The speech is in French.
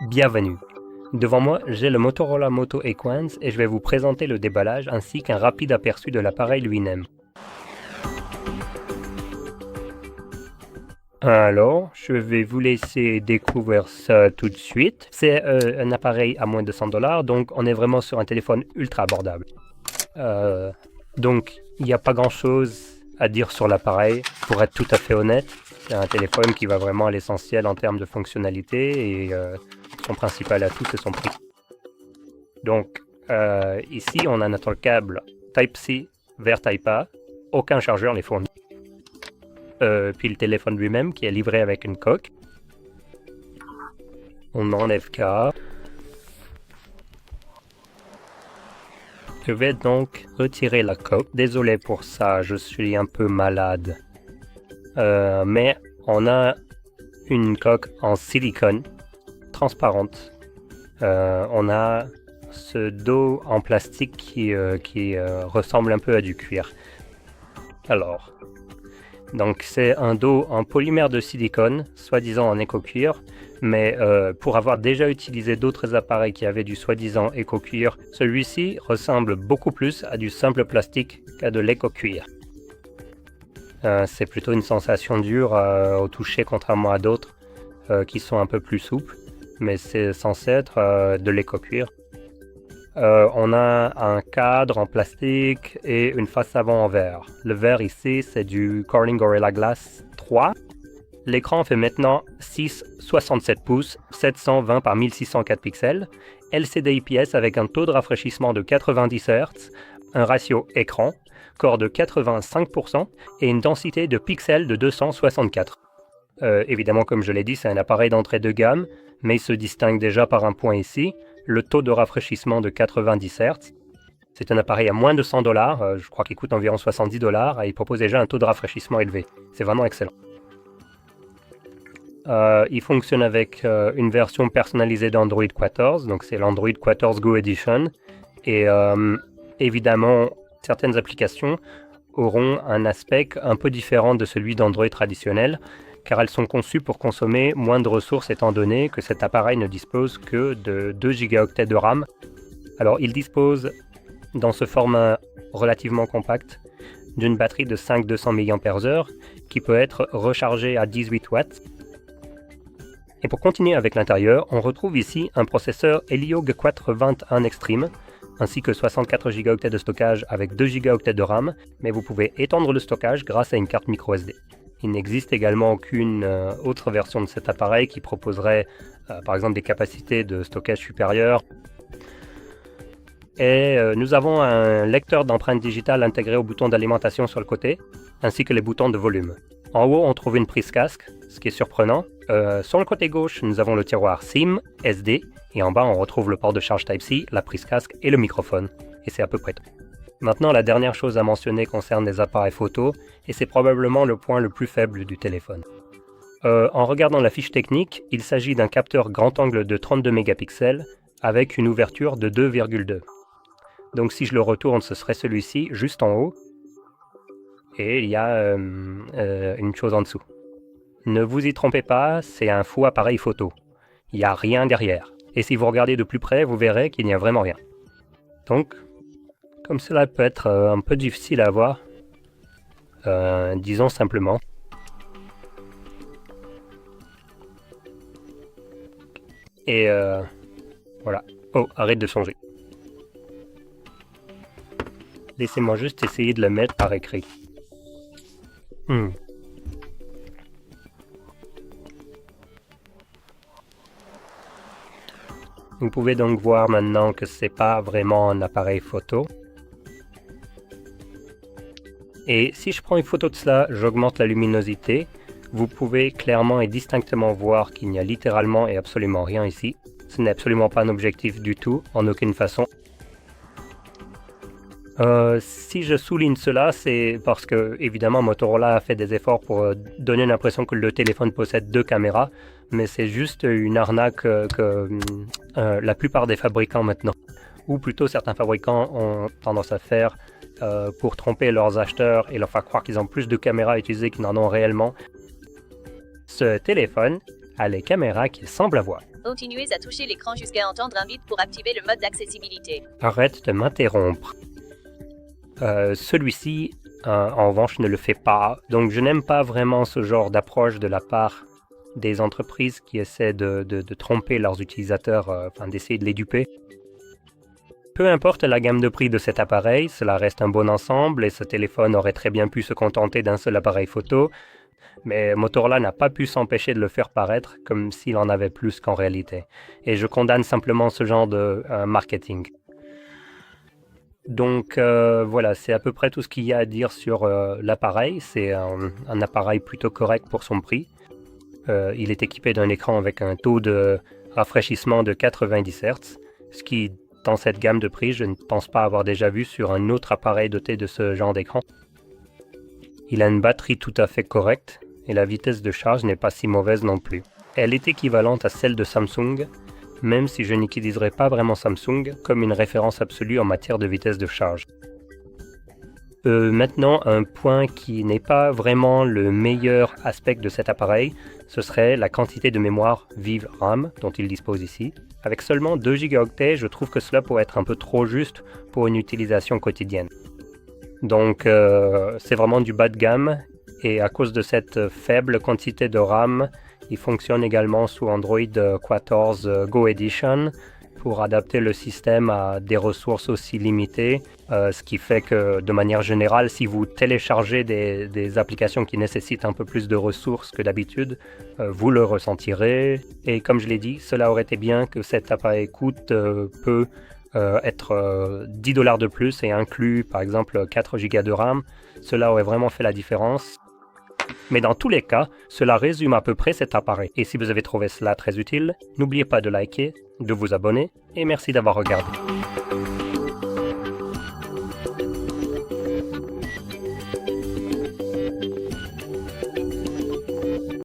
Bienvenue. Devant moi, j'ai le Motorola Moto Equans et je vais vous présenter le déballage ainsi qu'un rapide aperçu de l'appareil lui-même. Alors, je vais vous laisser découvrir ça tout de suite. C'est un appareil à moins de 100$, donc on est vraiment sur un téléphone ultra abordable. Donc, il n'y a pas grand-chose à dire sur l'appareil, pour être tout à fait honnête. C'est un téléphone qui va vraiment à l'essentiel en termes de fonctionnalité et son principal atout, c'est son prix. Donc, ici, on a notre câble Type-C vers Type-A. Aucun chargeur n'est fourni. Puis le téléphone lui-même qui est livré avec une coque. On enlève ça. Je vais donc retirer la coque. Désolé pour ça, je suis un peu malade. Mais on a une coque en silicone transparente. On a ce dos en plastique qui ressemble un peu à du cuir. Alors, donc c'est un dos en polymère de silicone, soi-disant en éco-cuir, mais pour avoir déjà utilisé d'autres appareils qui avaient du soi-disant éco-cuir, celui-ci ressemble beaucoup plus à du simple plastique qu'à de l'éco-cuir. C'est plutôt une sensation dure au toucher, contrairement à d'autres qui sont un peu plus souples, mais c'est censé être de l'éco-cuir. On a un cadre en plastique et une face avant en verre. Le verre ici, c'est du Corning Gorilla Glass 3. L'écran fait maintenant 6,67 pouces, 720 par 1604 pixels, LCD IPS avec un taux de rafraîchissement de 90 Hz, un ratio écran, score de 85% et une densité de pixels de 264. Évidemment, comme je l'ai dit, c'est un appareil d'entrée de gamme, mais il se distingue déjà par un point ici, le taux de rafraîchissement de 90 Hz. C'est un appareil à moins de 100$, je crois qu'il coûte environ 70$, et il propose déjà un taux de rafraîchissement élevé. C'est vraiment excellent. Il fonctionne avec une version personnalisée d'Android 14, donc c'est l'Android 14 Go Edition, et évidemment, certaines applications auront un aspect un peu différent de celui d'Android traditionnel, car elles sont conçues pour consommer moins de ressources étant donné que cet appareil ne dispose que de 2 Go de RAM. Alors il dispose, dans ce format relativement compact, d'une batterie de 5200 mAh qui peut être rechargée à 18 watts. Et pour continuer avec l'intérieur, on retrouve ici un processeur Helio G421 Extreme, ainsi que 64 Go de stockage avec 2 Go de RAM, mais vous pouvez étendre le stockage grâce à une carte microSD. Il n'existe également aucune autre version de cet appareil qui proposerait par exemple des capacités de stockage supérieures. Et nous avons un lecteur d'empreintes digitales intégré au bouton d'alimentation sur le côté, ainsi que les boutons de volume. En haut, on trouve une prise casque, ce qui est surprenant. Sur le côté gauche, nous avons le tiroir SIM, SD, et en bas, on retrouve le port de charge Type-C, la prise casque et le microphone. Et c'est à peu près tout. Maintenant, la dernière chose à mentionner concerne les appareils photo, et c'est probablement le point le plus faible du téléphone. En regardant la fiche technique, il s'agit d'un capteur grand angle de 32 mégapixels avec une ouverture de 2,2. Donc si je le retourne, ce serait celui-ci, juste en haut, et il y a une chose en dessous. Ne vous y trompez pas, c'est un faux appareil photo. Il n'y a rien derrière. Et si vous regardez de plus près, vous verrez qu'il n'y a vraiment rien. Donc, comme cela peut être un peu difficile à voir, disons simplement. Et voilà. Oh, arrête de changer. Laissez-moi juste essayer de le mettre par écrit. Vous pouvez donc voir maintenant que c'est pas vraiment un appareil photo. Et si je prends une photo de cela, j'augmente la luminosité. Vous pouvez clairement et distinctement voir qu'il n'y a littéralement et absolument rien ici. Ce n'est absolument pas un objectif du tout, en aucune façon. Si je souligne cela, c'est parce que, évidemment, Motorola a fait des efforts pour donner l'impression que le téléphone possède 2 caméras, mais c'est juste une arnaque que la plupart des fabricants maintenant, ou plutôt certains fabricants ont tendance à faire pour tromper leurs acheteurs et leur faire croire qu'ils ont plus de caméras utilisées qu'ils n'en ont réellement. Ce téléphone a les caméras qu'il semble avoir. Continuez à toucher l'écran jusqu'à entendre un bip pour activer le mode d'accessibilité. Arrête de m'interrompre. Celui-ci, en revanche, ne le fait pas. Donc je n'aime pas vraiment ce genre d'approche de la part des entreprises qui essaient de tromper leurs utilisateurs, d'essayer de les duper. Peu importe la gamme de prix de cet appareil, cela reste un bon ensemble et ce téléphone aurait très bien pu se contenter d'un seul appareil photo, mais Motorola n'a pas pu s'empêcher de le faire paraître comme s'il en avait plus qu'en réalité. Et je condamne simplement ce genre de marketing. Donc voilà, c'est à peu près tout ce qu'il y a à dire sur l'appareil. C'est un appareil plutôt correct pour son prix. Il est équipé d'un écran avec un taux de rafraîchissement de 90 Hz, ce qui, dans cette gamme de prix, je ne pense pas avoir déjà vu sur un autre appareil doté de ce genre d'écran. Il a une batterie tout à fait correcte et la vitesse de charge n'est pas si mauvaise non plus. Elle est équivalente à celle de Samsung, même si je n'utiliserai pas vraiment Samsung comme une référence absolue en matière de vitesse de charge. Maintenant, un point qui n'est pas vraiment le meilleur aspect de cet appareil, ce serait la quantité de mémoire vive RAM dont il dispose ici. Avec seulement 2 Go, je trouve que cela pourrait être un peu trop juste pour une utilisation quotidienne. Donc c'est vraiment du bas de gamme, et à cause de cette faible quantité de RAM, il fonctionne également sous Android 14 Go Edition pour adapter le système à des ressources aussi limitées, ce qui fait que de manière générale, si vous téléchargez des applications qui nécessitent un peu plus de ressources que d'habitude, vous le ressentirez. Et comme je l'ai dit, cela aurait été bien que cet appareil coûte peu être 10 $ de plus et inclut par exemple 4 Go de RAM. Cela aurait vraiment fait la différence. Mais dans tous les cas, cela résume à peu près cet appareil. Et si vous avez trouvé cela très utile, n'oubliez pas de liker, de vous abonner et merci d'avoir regardé.